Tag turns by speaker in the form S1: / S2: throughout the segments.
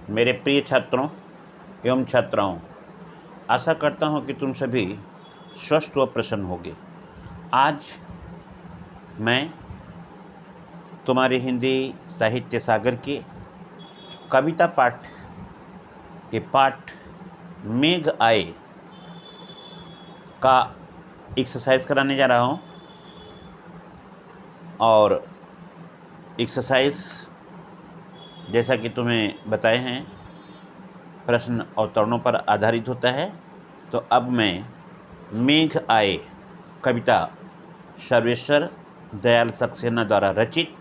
S1: मेरे प्रिय छात्रों एवं छात्राओं, आशा करता हूं कि तुम सभी स्वस्थ व प्रसन्न होगे। आज मैं तुम्हारे हिंदी साहित्य सागर के कविता पाठ के पाठ मेघ आए का एक्सरसाइज कराने जा रहा हूं। और एक्सरसाइज जैसा कि तुम्हें बताए हैं प्रश्न अवतरणों पर आधारित होता है। तो अब मैं मेघ आए कविता सर्वेश्वर दयाल सक्सेना द्वारा रचित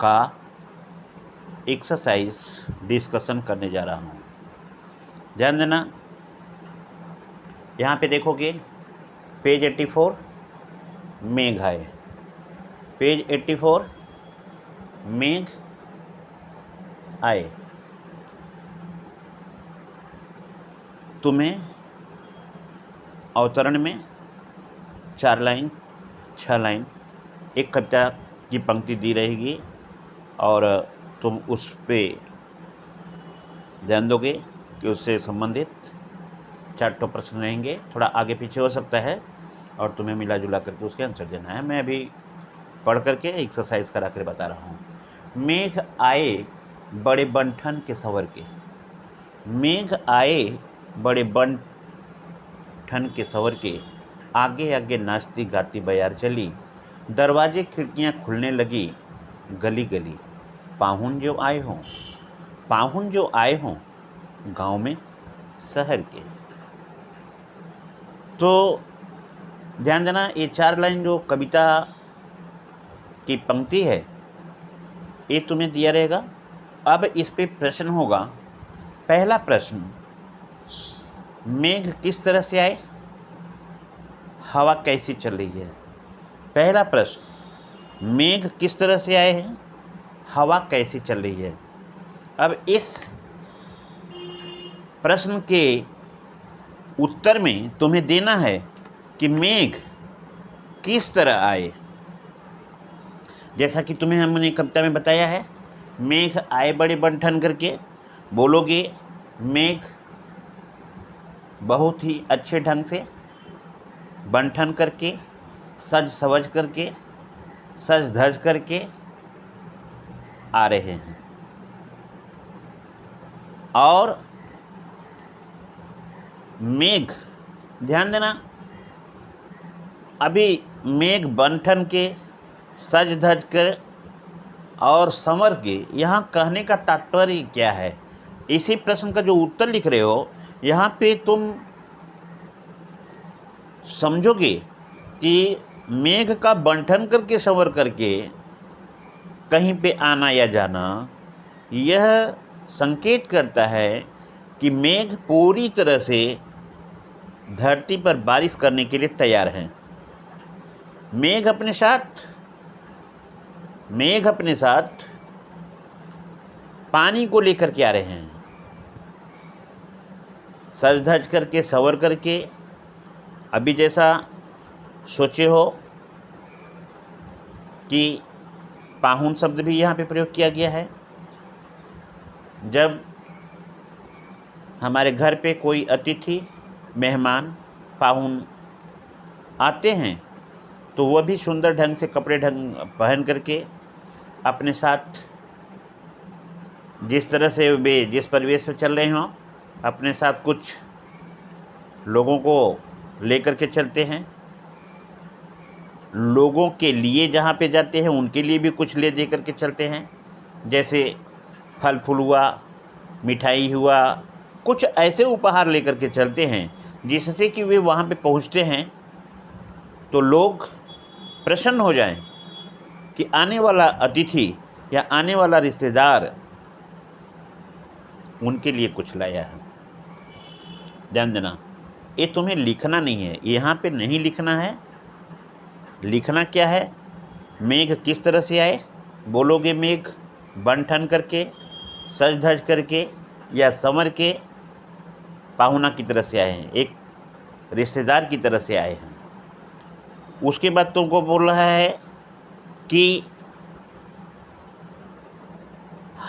S1: का एक्सरसाइज डिस्कशन करने जा रहा हूँ। ध्यान देना, यहाँ पे देखोगे पेज 84 मेघ आए, पेज 84 मेघ आए। तुम्हें अवतरण में 4 लाइन 6 लाइन एक कविता की पंक्ति दी रहेगी और तुम उस पे ध्यान दोगे कि उससे संबंधित 4 प्रश्न रहेंगे। थोड़ा आगे पीछे हो सकता है और तुम्हें मिला जुला करके उसके आंसर देना है। मैं अभी पढ़ करके एक्सरसाइज करा कर बता रहा हूँ। मेघ आए बड़े बंठन के सवर के, मेघ आए बड़े बंठन के सवर के, आगे आगे नाचती गाती बयार चली, दरवाजे खिड़कियाँ खुलने लगी गली गली, पाहुन जो आए हों, पाहुन जो आए हों गांव में शहर के। तो ध्यान देना, ये 4 लाइन जो कविता की पंक्ति है ये तुम्हें दिया रहेगा। अब इस पे प्रश्न होगा। पहला प्रश्न, मेघ किस तरह से आए, हवा कैसी चल रही है। पहला प्रश्न, मेघ किस तरह से आए हैं, हवा कैसी चल रही है। अब इस प्रश्न के उत्तर में तुम्हें देना है कि मेघ किस तरह आए। जैसा कि तुम्हें हमने कविता में बताया है, मेघ आए बड़े बंठन करके बोलोगे। मेघ बहुत ही अच्छे ढंग से बंठन करके, सज सवज करके, सज धज करके आ रहे हैं। और मेघ, ध्यान देना, अभी मेघ बंठन के, सज धज कर और संवर के, यहाँ कहने का तात्पर्य क्या है। इसी प्रश्न का जो उत्तर लिख रहे हो यहाँ पे तुम समझोगे कि मेघ का बंठन करके संवर करके कहीं पे आना या जाना, यह संकेत करता है कि मेघ पूरी तरह से धरती पर बारिश करने के लिए तैयार हैं। मेघ अपने साथ पानी को लेकर के आ रहे हैं, सज धज करके संवर करके। अभी जैसा सोचे हो कि पाहुन शब्द भी यहाँ पे प्रयोग किया गया है। जब हमारे घर पे कोई अतिथि, मेहमान, पाहुन आते हैं तो वह भी सुंदर ढंग से कपड़े पहन करके अपने साथ जिस तरह से वे जिस परिवेश में चल रहे हों अपने साथ कुछ लोगों को लेकर के चलते हैं। लोगों के लिए जहाँ पे जाते हैं उनके लिए भी कुछ ले दे करके चलते हैं, जैसे फल फूल हुआ, मिठाई हुआ, कुछ ऐसे उपहार लेकर के चलते हैं जिससे कि वे वहाँ पे पहुँचते हैं तो लोग प्रसन्न हो जाएं कि आने वाला अतिथि या आने वाला रिश्तेदार उनके लिए कुछ लाया है। ध्यान देना, ये तुम्हें लिखना नहीं है, यहाँ पे नहीं लिखना है। लिखना क्या है, मेघ किस तरह से आए बोलोगे। मेघ बंठन करके, सज धज करके या संवर के पाहुना की तरह से आए हैं, एक रिश्तेदार की तरह से आए हैं। उसके बाद तुमको बोल रहा है कि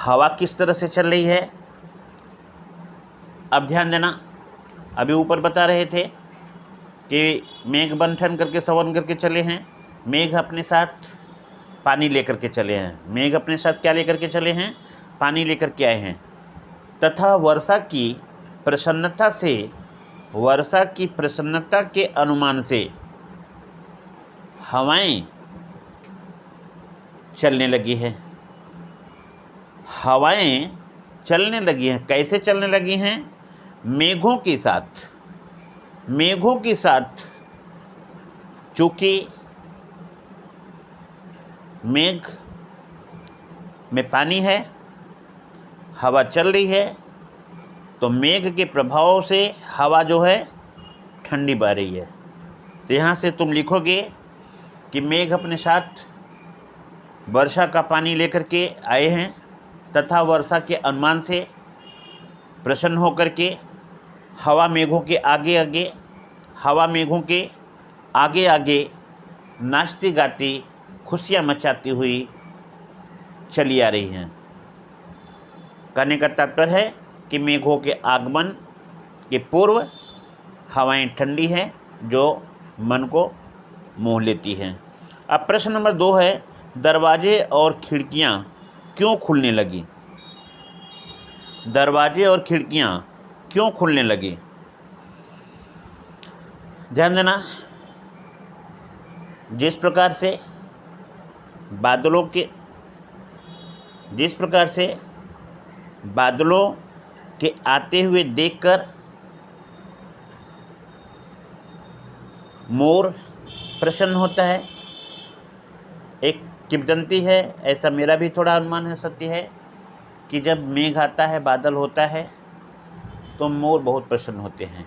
S1: हवा किस तरह से चल रही है। अब ध्यान देना, अभी ऊपर बता रहे थे कि मेघ बंठन करके सवन करके चले हैं, मेघ अपने साथ पानी लेकर के चले हैं। मेघ अपने साथ क्या लेकर के चले हैं? पानी लेकर के आए हैं। तथा वर्षा की प्रसन्नता से, वर्षा की प्रसन्नता के अनुमान से हवाएं चलने लगी है। हवाएं चलने लगी हैं। कैसे चलने लगी हैं? मेघों के साथ। मेघों के साथ, चूँकि मेघ में पानी है, हवा चल रही है, तो मेघ के प्रभाव से हवा जो है ठंडी बह रही है। तो यहाँ से तुम लिखोगे कि मेघ अपने साथ वर्षा का पानी लेकर के आए हैं तथा वर्षा के अनुमान से प्रसन्न होकर के हवा मेघों के आगे आगे, हवा मेघों के आगे आगे नाचती गाती, खुशियाँ मचाती हुई चली आ रही हैं। कहने का तात्पर्य है कि मेघों के आगमन के पूर्व हवाएं ठंडी हैं जो मन को मोह लेती हैं। अब प्रश्न नंबर 2 है, दरवाजे और खिड़कियां क्यों खुलने लगी? दरवाजे और खिड़कियां क्यों खुलने लगी? ध्यान देना, जिस प्रकार से बादलों के आते हुए देखकर मोर प्रसन्न होता है। एक किंवदंती है, ऐसा मेरा भी थोड़ा अनुमान है, सत्य है, कि जब मेघ आता है, बादल होता है, तो मोर बहुत प्रसन्न होते हैं।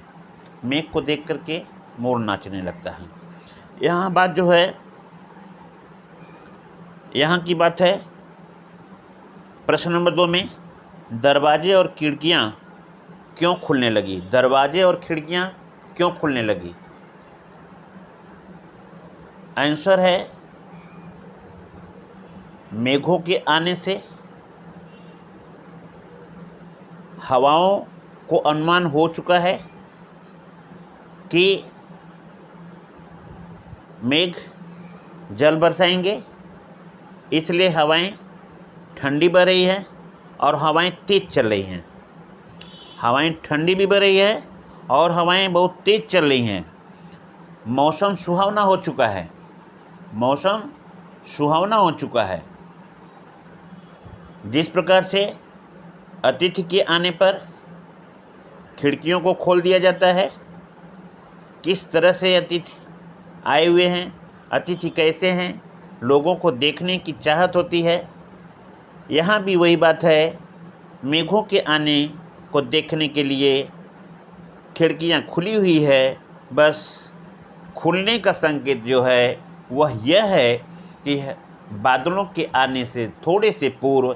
S1: मेघ को देख करके मोर नाचने लगता है। यहाँ बात जो है, यहाँ की बात है प्रश्न नंबर 2 में, दरवाजे और खिड़कियाँ क्यों खुलने लगी? दरवाजे और खिड़कियाँ क्यों खुलने लगी? आंसर है, मेघों के आने से हवाओं को अनुमान हो चुका है कि मेघ जल बरसाएंगे, इसलिए हवाएं ठंडी बह रही है और हवाएं तेज़ चल रही हैं। हवाएं ठंडी भी बह रही है और हवाएं बहुत तेज़ चल रही हैं। मौसम सुहावना हो चुका है। मौसम सुहावना हो चुका है। जिस प्रकार से अतिथि के आने पर खिड़कियों को खोल दिया जाता है, किस तरह से अतिथि आए हुए हैं, अतिथि कैसे हैं, लोगों को देखने की चाहत होती है। यहाँ भी वही बात है, मेघों के आने को देखने के लिए खिड़कियाँ खुली हुई है। बस खुलने का संकेत जो है वह यह है कि बादलों के आने से थोड़े से पूर्व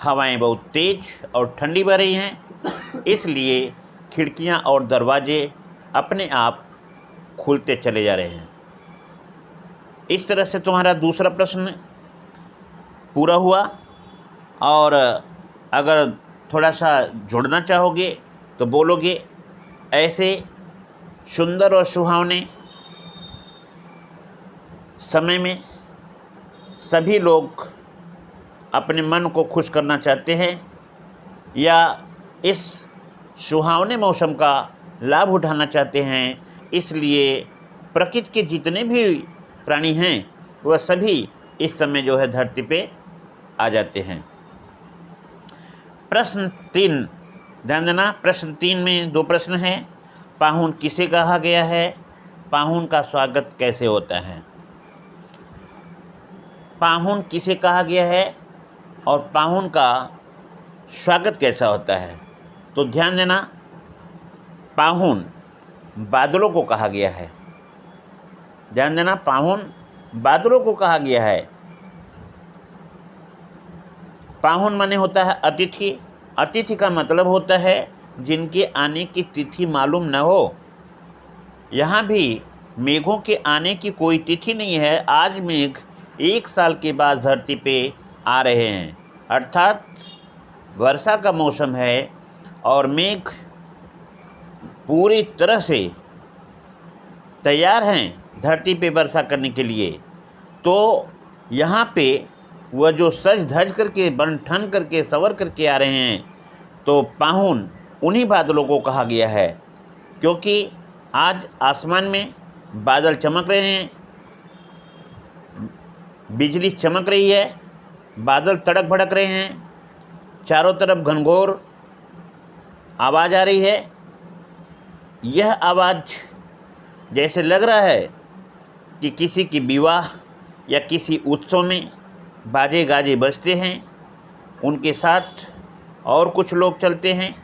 S1: हवाएं बहुत तेज और ठंडी बह रही हैं, इसलिए खिड़कियां और दरवाजे अपने आप खुलते चले जा रहे हैं। इस तरह से तुम्हारा दूसरा प्रश्न पूरा हुआ। और अगर थोड़ा सा जुड़ना चाहोगे तो बोलोगे, ऐसे सुंदर और सुहावने समय में सभी लोग अपने मन को खुश करना चाहते हैं या इस सुहावने मौसम का लाभ उठाना चाहते हैं, इसलिए प्रकृति के जितने भी प्राणी हैं वह सभी इस समय जो है धरती पे आ जाते हैं। प्रश्न 3 ध्यान देना, प्रश्न 3 में 2 प्रश्न हैं। पाहुन किसे कहा गया है? पाहुन का स्वागत कैसे होता है? पाहुन किसे कहा गया है और पाहुन का स्वागत कैसा होता है? तो ध्यान देना, पाहुन बादलों को कहा गया है। ध्यान देना, पाहुन बादलों को कहा गया है। पाहुन माने होता है अतिथि। अतिथि का मतलब होता है जिनके आने की तिथि मालूम न हो। यहाँ भी मेघों के आने की कोई तिथि नहीं है। आज मेघ 1 साल के बाद धरती पे आ रहे हैं, अर्थात वर्षा का मौसम है और मेघ पूरी तरह से तैयार हैं धरती पे वर्षा करने के लिए, तो यहाँ पे वह जो सज धज करके बन ठन करके सवर करके आ रहे हैं, तो पाहुन उन्हीं बादलों को कहा गया है। क्योंकि आज आसमान में बादल चमक रहे हैं, बिजली चमक रही है, बादल तड़क भड़क रहे हैं, चारों तरफ घनघोर आवाज़ आ रही है। यह आवाज़ जैसे लग रहा है कि किसी की विवाह या किसी उत्सव में बाजे गाजे बजते हैं, उनके साथ और कुछ लोग चलते हैं,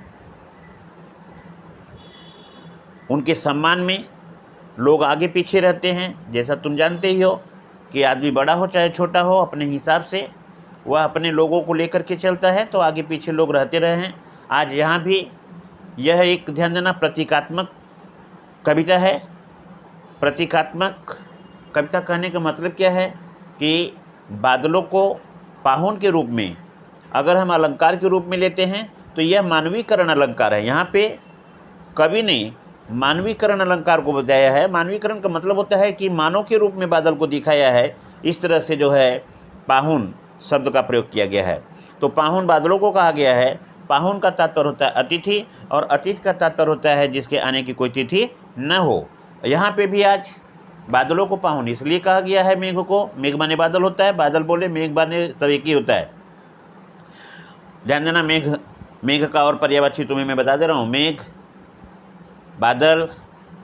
S1: उनके सम्मान में लोग आगे पीछे रहते हैं। जैसा तुम जानते ही हो कि आदमी बड़ा हो चाहे छोटा हो, अपने हिसाब से वह अपने लोगों को लेकर के चलता है, तो आगे पीछे लोग रहते रहे हैं। आज यहाँ भी यह एक ध्यान देना प्रतीकात्मक कविता है। प्रतीकात्मक कविता कहने का मतलब क्या है कि बादलों को पाहुन के रूप में अगर हम अलंकार के रूप में लेते हैं तो यह मानवीकरण अलंकार है। यहाँ पे कवि ने मानवीकरण अलंकार को बताया है। मानवीकरण का मतलब होता है कि मानव के रूप में बादल को दिखाया है। इस तरह से जो है पाहुन शब्द का प्रयोग किया गया है। तो पाहुन बादलों को कहा गया है। पाहुन का तात्पर्य होता है अतिथि, और अतिथि का तात्पर्य होता है जिसके आने की कोई तिथि न हो। यहाँ पे भी आज बादलों को पाहुन इसलिए कहा गया है। मेघ को, मेघ माने बादल होता है, बादल बोले मेघ माने सब एक ही होता है। ध्यान देना, मेघ का और पर्यायवाची तुम्हें मैं बता दे रहा हूँ। मेघ, बादल,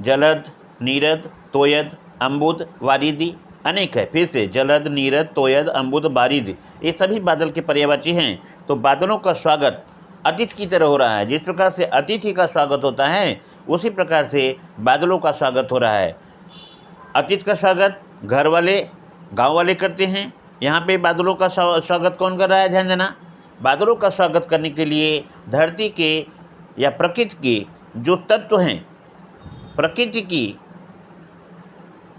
S1: जलद, नीरद, तोयद, अम्बुद, वारिधि अनेक है। फिर से जलद, नीरद, तोयद, अम्बुद, बारिधि, ये सभी बादल के पर्यायवाची हैं। तो बादलों का स्वागत अतिथि की तरह हो रहा है। जिस प्रकार से अतिथि का स्वागत होता है उसी प्रकार से बादलों का स्वागत हो रहा है। अतिथि का स्वागत घर वाले, गांव वाले करते हैं। यहाँ पे बादलों का स्वागत कौन कर रहा है? ध्यान देना, बादलों का स्वागत करने के लिए धरती के या प्रकृति के जो तत्व हैं, प्रकृति की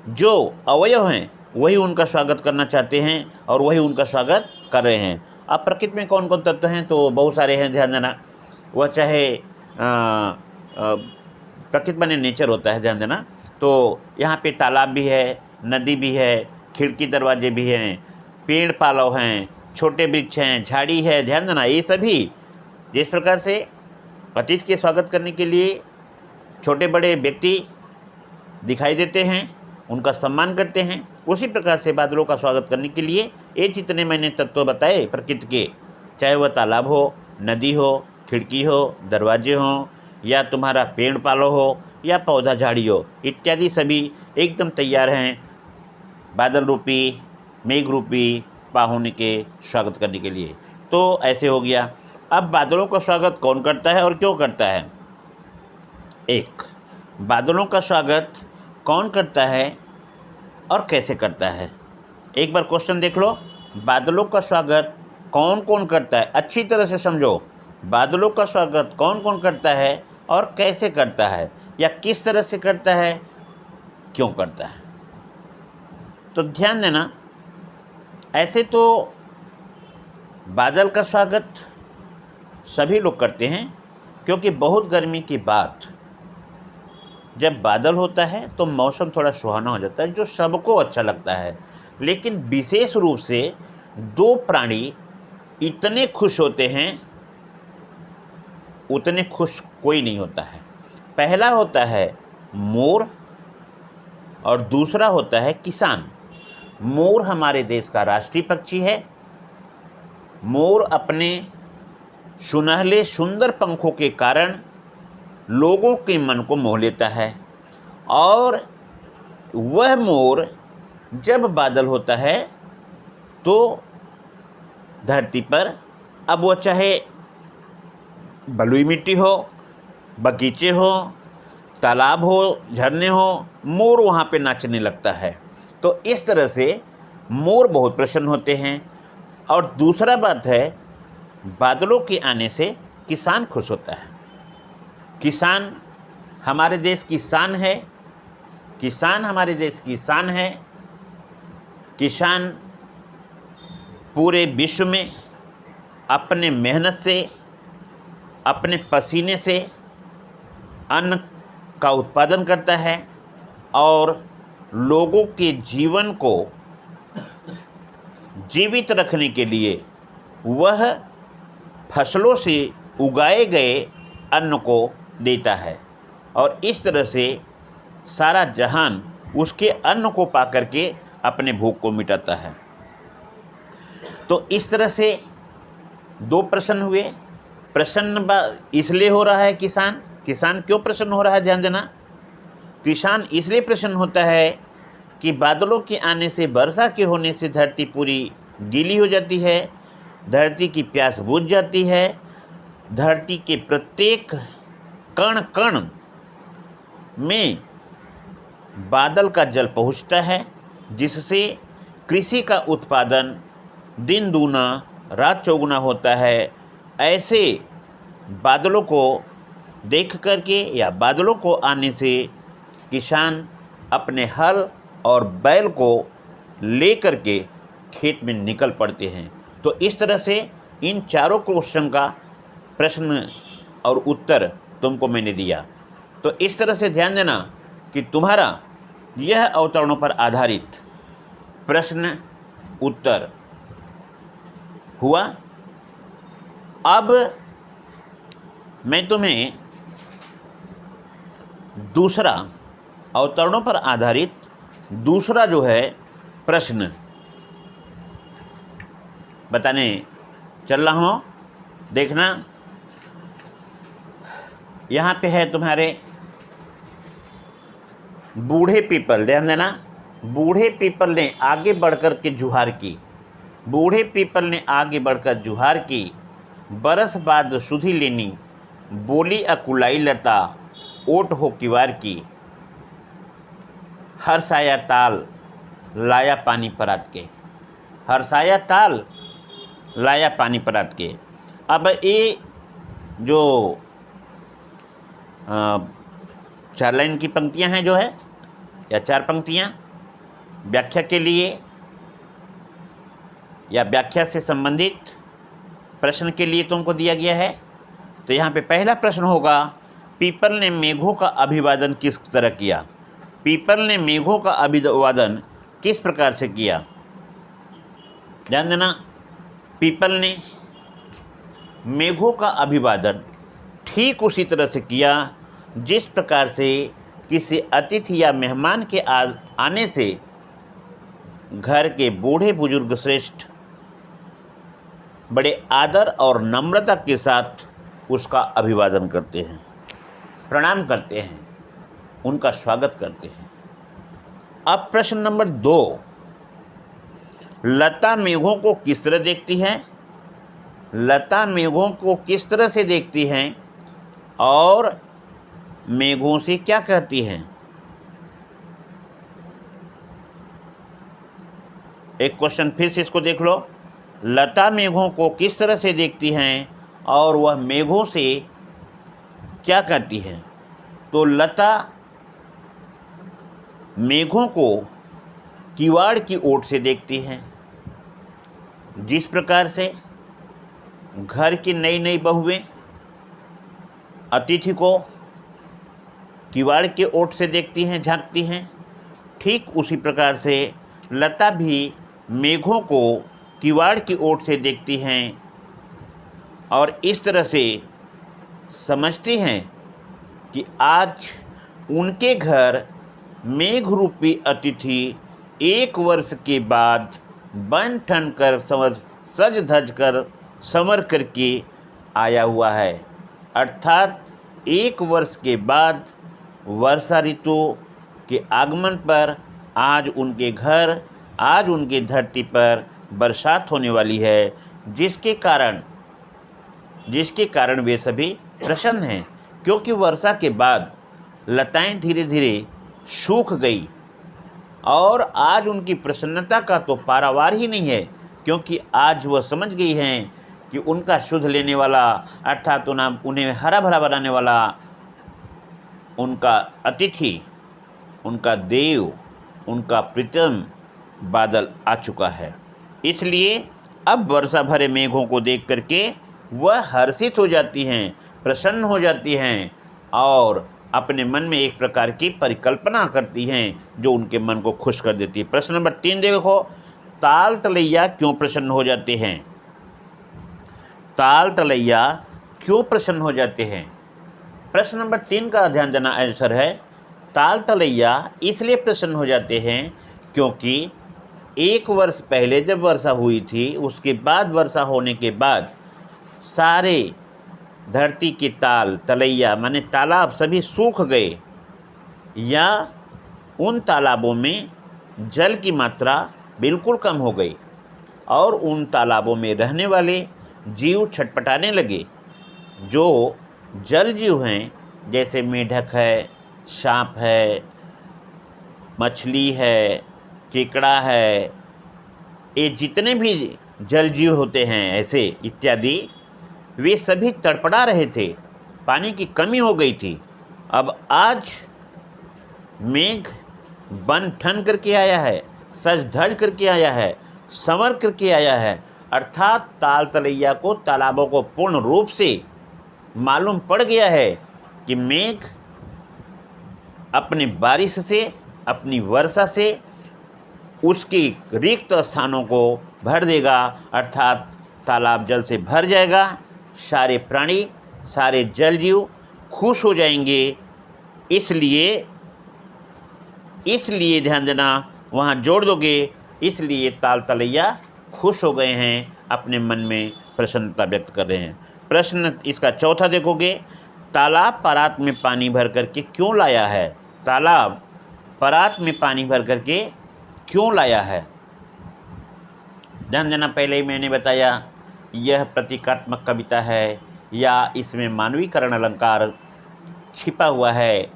S1: जो अवयव हैं, वही उनका स्वागत करना चाहते हैं और वही उनका स्वागत कर रहे हैं। अब प्रकृति में कौन कौन तत्व हैं? तो बहुत सारे हैं। ध्यान देना, वह चाहे प्रकृति माने नेचर होता है। ध्यान देना, तो यहाँ पे तालाब भी है, नदी भी है, खिड़की दरवाजे भी हैं, पेड़ पालव हैं, छोटे वृक्ष हैं, झाड़ी है। ध्यान देना, ये सभी जिस प्रकार से अतिथि के स्वागत करने के लिए छोटे बड़े व्यक्ति दिखाई देते हैं, उनका सम्मान करते हैं, उसी प्रकार से बादलों का स्वागत करने के लिए ये जितने मैंने तत्व बताए प्रकृति के, चाहे वह तालाब हो, नदी हो, खिड़की हो, दरवाजे हों, या तुम्हारा पेड़ पालो हो, या पौधा झाड़ी हो, इत्यादि सभी एकदम तैयार हैं बादल रूपी, मेघ रूपी पाहुन के स्वागत करने के लिए। तो ऐसे हो गया। अब बादलों का स्वागत कौन करता है और क्यों करता है? एक, बादलों का स्वागत कौन करता है और कैसे करता है? एक बार क्वेश्चन देख लो, बादलों का स्वागत कौन कौन करता है? अच्छी तरह से समझो, बादलों का स्वागत कौन कौन करता है और कैसे करता है, या किस तरह से करता है, क्यों करता है? तो ध्यान देना, ऐसे तो बादल का स्वागत सभी लोग करते हैं, क्योंकि बहुत गर्मी की बात जब बादल होता है तो मौसम थोड़ा सुहाना हो जाता है, जो सबको अच्छा लगता है। लेकिन विशेष रूप से दो प्राणी इतने खुश होते हैं, उतने खुश कोई नहीं होता है। पहला होता है मोर और दूसरा होता है किसान। मोर हमारे देश का राष्ट्रीय पक्षी है। मोर अपने सुनहले सुंदर पंखों के कारण लोगों के मन को मोह लेता है, और वह मोर जब बादल होता है तो धरती पर, अब वो चाहे बलुई मिट्टी हो, बगीचे हो, तालाब हो, झरने हो, मोर वहाँ पे नाचने लगता है। तो इस तरह से मोर बहुत प्रसन्न होते हैं। और दूसरा बात है, बादलों के आने से किसान खुश होता है। किसान हमारे देश की शान है। किसान हमारे देश की शान है। किसान पूरे विश्व में अपने मेहनत से, अपने पसीने से अन्न का उत्पादन करता है और लोगों के जीवन को जीवित रखने के लिए वह फसलों से उगाए गए अन्न को देता है और इस तरह से सारा जहान उसके अन्न को पा करके अपने भूख को मिटाता है। तो इस तरह से 2 प्रश्न हुए। प्रसन्न इसलिए हो रहा है किसान क्यों प्रसन्न हो रहा है, ध्यान देना। किसान इसलिए प्रसन्न होता है कि बादलों के आने से, वर्षा के होने से धरती पूरी गीली हो जाती है, धरती की प्यास बुझ जाती है, धरती के प्रत्येक कण कण में बादल का जल पहुँचता है, जिससे कृषि का उत्पादन दिन दूना रात चौगुना होता है। ऐसे बादलों को देख करके या बादलों को आने से किसान अपने हल और बैल को ले करके खेत में निकल पड़ते हैं। तो इस तरह से इन चारों क्वेश्चन का प्रश्न और उत्तर तुमको मैंने दिया। तो इस तरह से ध्यान देना कि तुम्हारा यह अवतरणों पर आधारित प्रश्न उत्तर हुआ। अब मैं तुम्हें दूसरा अवतरणों पर आधारित दूसरा जो है प्रश्न बताने चल रहा हूँ। देखना, यहाँ पे है तुम्हारे बूढ़े पीपल। ध्यान देना, बूढ़े पीपल ने आगे बढ़कर के जुहार की। बूढ़े पीपल ने आगे बढ़कर जुहार की, बरस बाद सुधी लेनी, बोली अकुलाई लता, ओट हो किवार की, हर्षाया ताल लाया पानी परात के। हर्षाया ताल लाया पानी परात के। अब ये जो 4 लाइन की पंक्तियां हैं जो है, या 4 पंक्तियां व्याख्या के लिए या व्याख्या से संबंधित प्रश्न के लिए तुमको दिया गया है। तो यहाँ पे पहला प्रश्न होगा, पीपल ने मेघों का अभिवादन किस तरह किया। पीपल ने मेघों का अभिवादन किस प्रकार से किया। ध्यान देना, पीपल ने मेघों का अभिवादन ठीक उसी तरह से किया जिस प्रकार से किसी अतिथि या मेहमान के आने से घर के बूढ़े बुजुर्ग श्रेष्ठ बड़े आदर और नम्रता के साथ उसका अभिवादन करते हैं, प्रणाम करते हैं, उनका स्वागत करते हैं। अब प्रश्न नंबर 2, लता मेघों को किस तरह देखती है। लता मेघों को किस तरह से देखती हैं और मेघों से क्या कहती हैं। एक क्वेश्चन फिर से इसको देख लो। लता मेघों को किस तरह से देखती हैं और वह मेघों से क्या कहती हैं। तो लता मेघों को किवाड़ की ओट से देखती हैं। जिस प्रकार से घर की नई नई बहुएं अतिथि को किवाड़ के ओट से देखती हैं, झांकती हैं, ठीक उसी प्रकार से लता भी मेघों को किवाड़ की ओट से देखती हैं और इस तरह से समझती हैं कि आज उनके घर मेघ रूपी अतिथि 1 वर्ष के बाद बन ठन कर सज धज कर संवर करके आया हुआ है। अर्थात 1 वर्ष के बाद वर्षा ऋतु के आगमन पर आज उनके घर, आज उनकी धरती पर बरसात होने वाली है, जिसके कारण वे सभी प्रसन्न हैं, क्योंकि वर्षा के बाद लताएं धीरे धीरे सूख गई और आज उनकी प्रसन्नता का तो पारावार ही नहीं है, क्योंकि आज वह समझ गई हैं कि उनका शुद्ध लेने वाला, अर्थात उन्हें हरा भरा बनाने वाला उनका अतिथि, उनका देव, उनका प्रीतम बादल आ चुका है। इसलिए अब वर्षा भरे मेघों को देख करके वह हर्षित हो जाती हैं, प्रसन्न हो जाती हैं और अपने मन में एक प्रकार की परिकल्पना करती हैं जो उनके मन को खुश कर देती है। प्रश्न नंबर 3 देखो, ताल तलैया क्यों प्रसन्न हो जाते हैं? ताल तलैया क्यों प्रसन्न हो जाते हैं? प्रश्न नंबर 3 का ध्यान देना आंसर है, ताल तलैया इसलिए प्रसन्न हो जाते हैं क्योंकि 1 वर्ष पहले जब वर्षा हुई थी, उसके बाद वर्षा होने के बाद सारे धरती की ताल तलैया माने तालाब सभी सूख गए या उन तालाबों में जल की मात्रा बिल्कुल कम हो गई और उन तालाबों में रहने वाले जीव छटपटाने लगे। जो जल जीव हैं जैसे मेढक है, सांप है, मछली है, केकड़ा है, ये जितने भी जल जीव होते हैं ऐसे इत्यादि, वे सभी तड़पड़ा रहे थे, पानी की कमी हो गई थी। अब आज मेघ बन ठन करके आया है, सज धज करके आया है, संवर करके आया है, अर्थात ताल तलैया को, तालाबों को पूर्ण रूप से मालूम पड़ गया है कि मेघ अपनी बारिश से, अपनी वर्षा से उसकी रिक्त स्थानों को भर देगा, अर्थात तालाब जल से भर जाएगा, सारे प्राणी, सारे जल जीव खुश हो जाएंगे। इसलिए ध्यान देना, वहाँ जोड़ दोगे, इसलिए ताल तलैया खुश हो गए हैं, अपने मन में प्रसन्नता व्यक्त कर रहे हैं। प्रश्न इसका चौथा देखोगे, तालाब परात में पानी भर करके क्यों लाया है? तालाब परात में पानी भर करके क्यों लाया है? ध्यान देना, पहले ही मैंने बताया यह प्रतीकात्मक कविता है या इसमें मानवीकरण अलंकार छिपा हुआ है।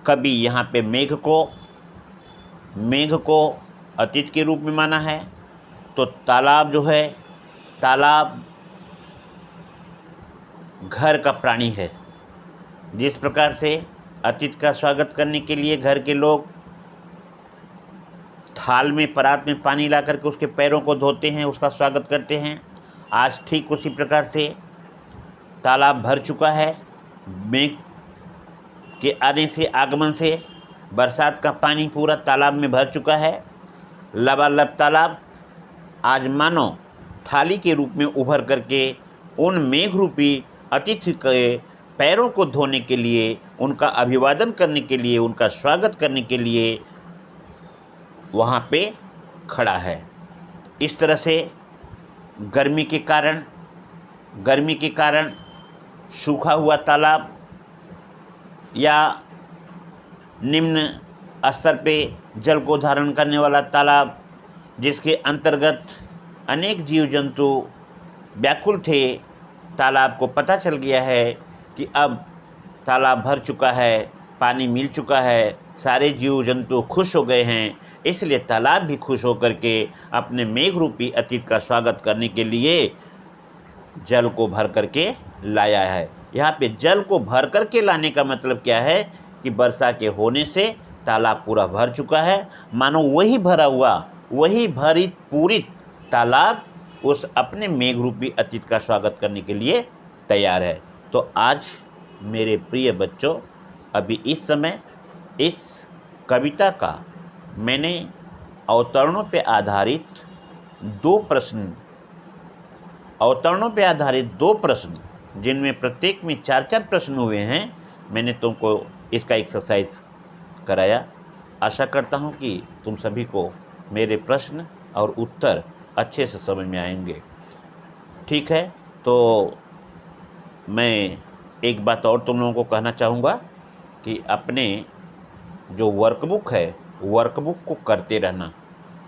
S1: कवि यहाँ पे मेघ को अतीत के रूप में माना है, तो तालाब जो है, तालाब घर का प्राणी है। जिस प्रकार से अतीत का स्वागत करने के लिए घर के लोग थाल में, परात में पानी ला करके उसके पैरों को धोते हैं, उसका स्वागत करते हैं, आज ठीक उसी प्रकार से तालाब भर चुका है। मेघ के आने से, आगमन से बरसात का पानी पूरा तालाब में भर चुका है। लबालब तालाब आज मानो थाली के रूप में उभर करके उन मेघ रूपी अतिथि के पैरों को धोने के लिए, उनका अभिवादन करने के लिए, उनका स्वागत करने के लिए वहाँ पे खड़ा है। इस तरह से गर्मी के कारण सूखा हुआ तालाब या निम्न स्तर पे जल को धारण करने वाला तालाब, जिसके अंतर्गत अनेक जीव जंतु व्याकुल थे, तालाब को पता चल गया है कि अब तालाब भर चुका है, पानी मिल चुका है, सारे जीव जंतु खुश हो गए हैं, इसलिए तालाब भी खुश होकर के अपने मेघ रूपी अतीत का स्वागत करने के लिए जल को भर करके लाया है। यहाँ पे जल को भर करके लाने का मतलब क्या है कि वर्षा के होने से तालाब पूरा भर चुका है, मानो वही भरा हुआ, वही भरित पूरित तालाब उस अपने मेघ रूपी अतीत का स्वागत करने के लिए तैयार है। तो आज मेरे प्रिय बच्चों, अभी इस समय इस कविता का मैंने अवतरणों पे आधारित दो प्रश्न, जिनमें प्रत्येक में 4-4 प्रश्न हुए हैं, मैंने तुमको इसका एक्सरसाइज कराया। आशा करता हूँ कि तुम सभी को मेरे प्रश्न और उत्तर अच्छे से समझ में आएंगे। ठीक है, तो मैं एक बात और तुम लोगों को कहना चाहूँगा कि अपने जो वर्कबुक है, वर्कबुक को करते रहना,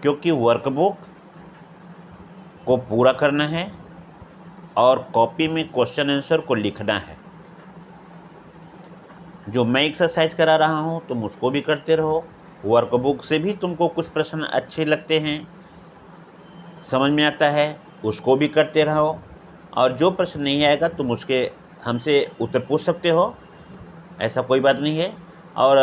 S1: क्योंकि वर्कबुक को पूरा करना है और कॉपी में क्वेश्चन आंसर को लिखना है। जो मैं एक्सरसाइज करा रहा हूँ तुम उसको भी करते रहो। वर्कबुक से भी तुमको कुछ प्रश्न अच्छे लगते हैं, समझ में आता है, उसको भी करते रहो। और जो प्रश्न नहीं आएगा तुम उसके हमसे उत्तर पूछ सकते हो, ऐसा कोई बात नहीं है। और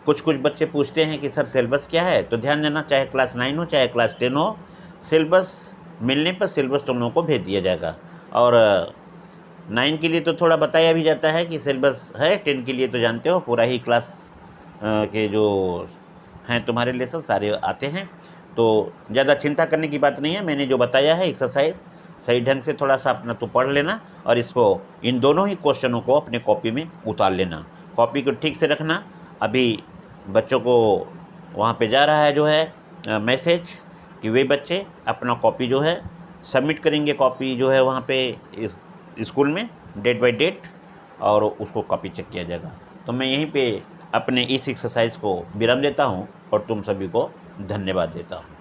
S1: कुछ बच्चे पूछते हैं कि सर सिलेबस क्या है, तो ध्यान देना, चाहे क्लास 9 हो चाहे क्लास 10 हो, सिलेबस मिलने पर सिलेबस तुम लोगों को भेज दिया जाएगा। और 9 के लिए तो थोड़ा बताया भी जाता है कि सिलेबस है, 10 के लिए तो जानते हो पूरा ही क्लास के जो हैं तुम्हारे लेसन सारे आते हैं, तो ज़्यादा चिंता करने की बात नहीं है। मैंने जो बताया है एक्सरसाइज सही ढंग से थोड़ा सा अपना तो पढ़ लेना, और इसको इन दोनों ही क्वेश्चनों को अपने कॉपी में उतार लेना। कॉपी को ठीक से रखना। अभी बच्चों को वहाँ पे जा रहा है जो है मैसेज कि वे बच्चे अपना कॉपी जो है सबमिट करेंगे, कॉपी जो है वहाँ पे इस स्कूल में डेट बाय डेट, और उसको कॉपी चेक किया जाएगा। तो मैं यहीं पे अपने इस एक्सरसाइज को विराम देता हूँ और तुम सभी को धन्यवाद देता हूँ।